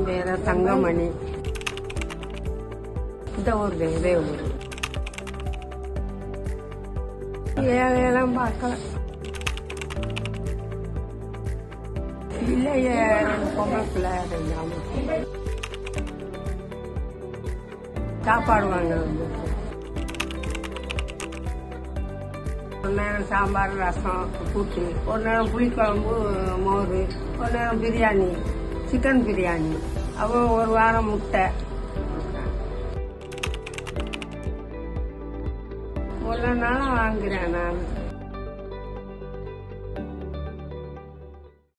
பேர தங்கமணி. இந்த ஊர் இதே ஊர். ஏழையெல்லாம் பார்க்கல. இல்லையே, பொம்பளை பிள்ளை சாப்பாடு வாங்க ஒரு நேரம் சாம்பார், ரசம், கூட்டு, ஒரு நேரம் புளிக்குழம்பு, மோர், ஒரு நேரம் பிரியாணி, சிக்கன் பிரியாணி, அப்புறம் ஒரு வாரம் முட்டை. ஒரு நாளும் வாங்குறேன் நான்.